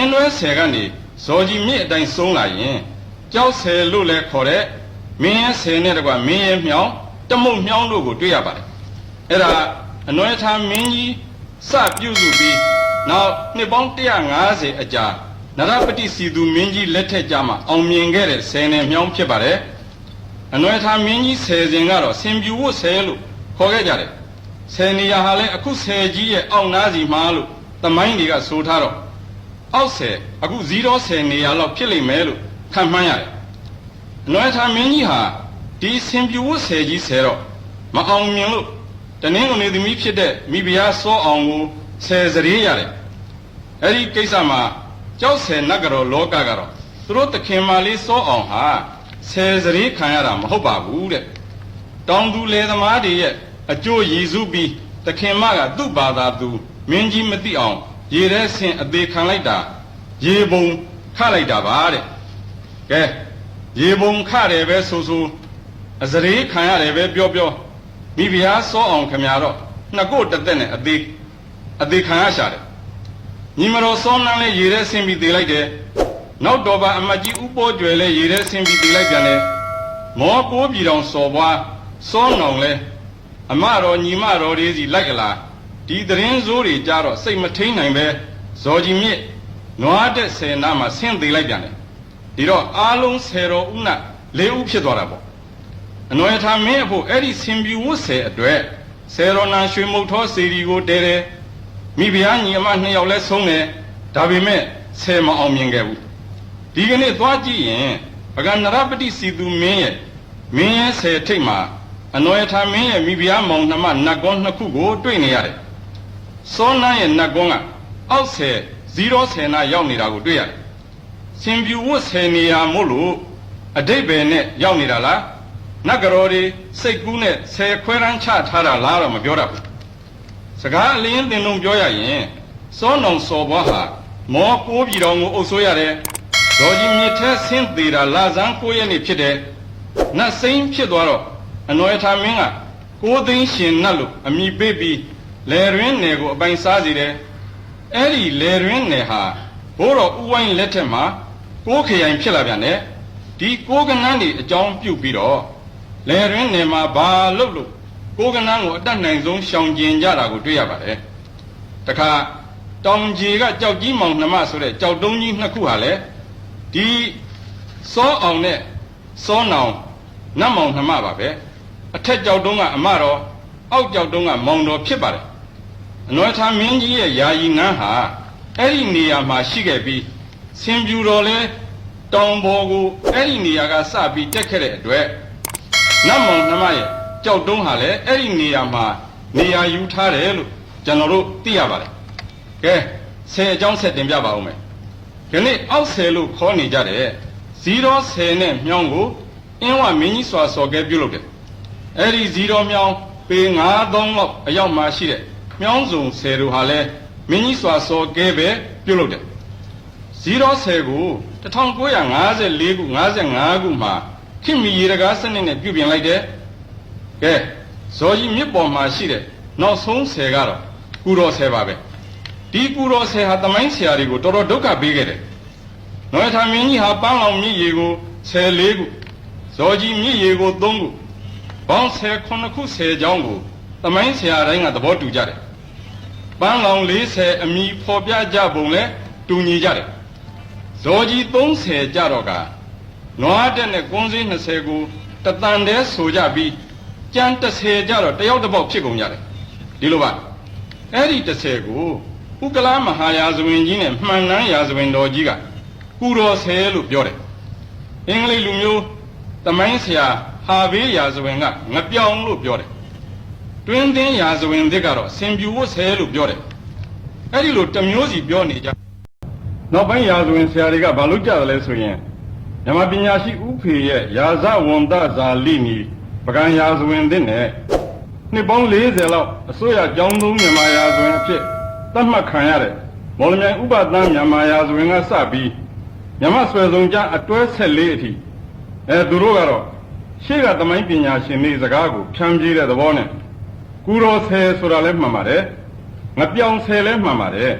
င်းလွဲဆယ်ကနေဇော်ကြီးမြစ်အတိုင်းဆုံးလာရင်ကြောက်ဆယ်လို့လဲခေါ်တဲ့မင်းရဲ့ဆယ်နဲ့တကွမင်းရဲ့မြောင်းတမုတ်မြောင်းတို့ကိုတွေ့ရပါတယ်အဲ့ဒါအနွယ်ထာမင်းကြီးစပြုစုပြီးနောက်နှစ်ပေါင်း150အကြာနရပတိစီသူမင်းကြီးလက်ထက်ကြမှာအောင်မြင်ခဲ့တဲ့ဆယ်နယ်မြောင်းဖြစ်ပါတယ်အနွယ်ထာမင်းကြီးဆယ်စဉ်ကတော့ဆင်ပြူဝတ်ဆယ်လို့ခေါ်ခဲ့ကြတယ်ဆယ်နေရာဟာလည်းအခုဆယ်ကြီးရဲ့အောက်နားစီမှာလို့သမိုင်းတွေကဆိုထားတော့အောက်ဆယ်အခု0ဆယ်နေရာလောက်ဖြစ်လိမ့်မယ်လို့ခန့်မှန်းရတယ်အနွယ်ထာမင်းကြီးဟာဒီဆင်ပြူဝတ်ဆယ်ကြီးဆယ်တော့မအောင်မြင်လို့တနင်္ဂနွေသမီးဖြစ်တဲ့မိဖုရားစောအောင်ကိုဆယ်စရေးရတယ်အဲ့ဒီကိစ္စမှာကြောက်ဆယ်နတ်ကတော်လောကကတော့သူတို့သခင်မလေးစောအောင်ဟာဆယ်စရေးခံရတာမဟုတ်ပါဘူးတဲ့တောင်သူလယ်သမားတွေရဲ့အကျိုးရည်စုပြီးသခင်မကသူ့ဘာသာသူမင်းကြီးမသိအောင်ရေထဲဆင်အသေးခံလိုက်တာရေပုံခလိုက်တာပါတဲ့ကဲရေပုံခတယ်ပဲဆိုအစရေးခံရတယ်ပဲပြောမိဖုရားစောအောင်ခမရတော့နှစ်ကိုတသက်နဲ့အသေးခံရရှာတယ်ညီမတော်စောနန်းလဲရေထဲဆင်းပြီးသေးလိုက်တယ်နောက်တော်ပါအမတ်ကြီးဥပိုးကျွယ်လဲရေထဲဆင်းပြီးသေးလိုက်ပြန်တယ်မောကိုးပြည်တော်စော်ပွားစောနောင်လဲအမတော်ညီမတော်လေးစီလိုက်ကလာဒီသတင်းစိုးတွေကြတော့စိတ်မထိန်နိုင်ပဲဇော်ကြီးမြစ်နွားတဲ့ဆယ်နာမှာဆင်းသေးလိုက်ပြန်တယ်ဒီတော့အားလုံးဆယ်တော်ဦးန၄ဦးဖြစ်သွားတာပေါ့အနွယ်ထာမင်းအဖို့အဲ့ဒီဆင်ပြူဝတ်ဆယ်အတွက်ဆယ်တော်နာရွှေမုတ်ထောစီရီကိုတဲတယ်မိဖုရားညီအမ2ယောက်လဲဆုံးတယ်ဒါပေမဲ့ဆယ်မအောင်မြင်ခဲ့ဘူးဒီကနေ့သွားကြည့်ရင်ပကံနရပတိစီသူမင်းရဲ့ဆယ်ထိတ်မှာအနွယ်ထာမင်းရဲ့မိဖုရားမောင်နှမနတ်ကွန်း2ခုကိုတွေ့နေရတယ်စောနန်းရဲ့နတ်ကွန်းကအောက်ဆယ်0ဆယ်နာရောက်နေတာကိုတွေ့ရတယ်ဆင်ပြူဝတ်ဆယ်နေရမို့လို့အတိတ်ပဲနဲ့ရောက်နေတာလားနတ်ကတော်တွေစိတ်ကူးနဲ့ဆယ်ခွဲရန်ချထားတာလားတော့မပြောတတ်ဘူးစကားအလင်းတင်လုံးပြောရရင်စောနောင်စော်ဘွားဟာမောကိုးပြည်တော်ကိုအုပ်စိုးရတယ်ဇော်ကြီးမြစ်ထဲဆင်းသေးတာလာဇန်း9ရက်နေ့ဖြစ်တယ်နတ်စိမ့်ဖြစ်သွားတော့အနွယ်ထာမင်းက9သိန်းရှင်နတ်လို့အမိပေးပြီးလယ်ရင်းနယ်ကိုအပိုင်စားစီတယ်အဲ့ဒီလယ်ရင်းနယ်ဟာဘိုးတော်ဥဝိုင်းလက်ထက်မှာ9ခရိုင်ဖြစ်လာပြန်တယ်ဒီ9ကနန်းတွေအကြောင်းပြုပြီးတော့လယ်ရင်းနယ်မှာဘာလုပ်လို့9ကနန်းကိုအတတ်နိုင်ဆုံးရှောင်ကျဉ်ကြတာကိုတွေ့ရပါတယ်တခါတောင်ကြီးကကြောက်ကြီးမောင်နှမဆိုတဲ့ကြောက်တုံးကြီး2ခုဟာလေဒီစောအောင်နဲ့စောနောင်နတ်မောင်နှမပါပဲအထက်ကြောက်တုံးကအမတော်အောက်ကြောက်တုံးကမောင်တော်ဖြစ်ပါတယ်အနွယ်ထာမင်းကြီးရဲ့ယာယီငန်းဟာအဲ့ဒီနေရာမှာရှိခဲ့ပြီးဆင်ပြူတော်လဲတောင်ပေါ်ကိုအဲ့ဒီနေရာကစပြီးတက်ခဲ့တဲ့အတွက်နတ်မောင်နှမရဲ့ကြောက်တုံးဟာလည်းအဲ့ဒီနေရာမှာနေရာယူထားတယ်လို့ကျွန်တော်တို့သိရပါတယ်ကဲဆယ်အကြောင်းဆက်တင်ပြပါဦးမယ်ဒီနေ့အောက်ဆယ်လို့ခေါ်နေကြတယ်0ဆယ်နဲ့မြောင်းကိုအင်းဝမင်းကြီးစွာစော်ကဲပြုလုပ်တယ်အဲ့ဒီ0မြောင်းပေ9000လောက်အရောက်မှရှိတဲ့မြောင်းစုံဆယ်တို့ဟာလည်းမင်းကြီးစွာစော်ကဲပဲပြုလုပ်တယ်0ဆယ်ကို1954ခု55ခုမှာခင်မီရေတကားစနစ်နဲ့ပြုပြင်လိုက်တယ်ကဲဇော်ကြီးမြစ်ပေါ်မှာရှိတဲ့နောက်ဆုံးဆယ်ကတော့ကုတော်ဆယ်ပါပဲဒီကုတော်ဆယ်ဟာသမိုင်းဆရာတွေကိုတော်တော်ဒုက္ခပေးခဲ့တယ်နွယ်ထာမင်းကြီးဟာပန်းလောင်မြစ်ရေကို14ခုဇော်ကြီးမြစ်ရေကို3ခုပေါင်း19ခုဆယ်ချောင်းကိုသမိုင်းဆရာတိုင်းကသဘောတူကြတယ်ပန်းလောင်40အမိဖော်ပြကြပုံလဲတူညီကြတယ်ဇော်ကြီး30ကြတော့ကနွားတက်နဲ့ကွန်းစည်း20ကိုတတန်တည်းဆိုကြပြီးကျန်30ကြတော့တယောက်တစ်ပေါက်ဖြစ်ကုန်ကြတယ်ဒီလိုပါအဲ့ဒီ30ကိုဥက္ကလာမဟာယာဇဝင်ကြီးနဲ့မှန်နှန်းယာဇဝင်တော်ကြီးကကုတော်ဆယ်လို့ပြောတယ်အင်္ဂလိပ်လူမျိုးသမိုင်းဆရာဟာဘေးယာဇဝင်ကငပြောင်လို့ပြောတယ်တွင်းသင်းယာဇဝင်သစ်ကတော့ဆင်ပြူဝတ်ဆယ်လို့ပြောတယ်အဲ့ဒီလိုတမျိုးစီပြောနေကြနောက်ပိုင်းယာဇဝင်ဆရာတွေကဘာလို့ကြတယ်လဲဆိုရင်မြန်မာပညာရှိဥဖေရဲ့ယာဇဝန္တဇာလိနီပကံယာဇဝင်သစ်နဲ့နှစ်ပေါင်း40လောက်အစိုးရကျောင်းသုံးမြန်မာယာဇဝင်အဖြစ်သတ်မှတ်ခံရတဲ့မော်လမြိုင်ဥပသန်းမြန်မာယာဇဝင်ကစပြီးမြန်မာဆွယ်ဆုံးကြားအတွဲ14အထိသူတို့ကတော့ရှေ့ကသမိုင်းပညာရှင်တွေစကားကိုဖြန့်ပြေးတဲ့သဘောနဲ့ကုတော်ဆယ်ဆိုတာလည်းမှန်ပါတယ်ငပြောင်ဆယ်လည်းမှန်ပါတယ်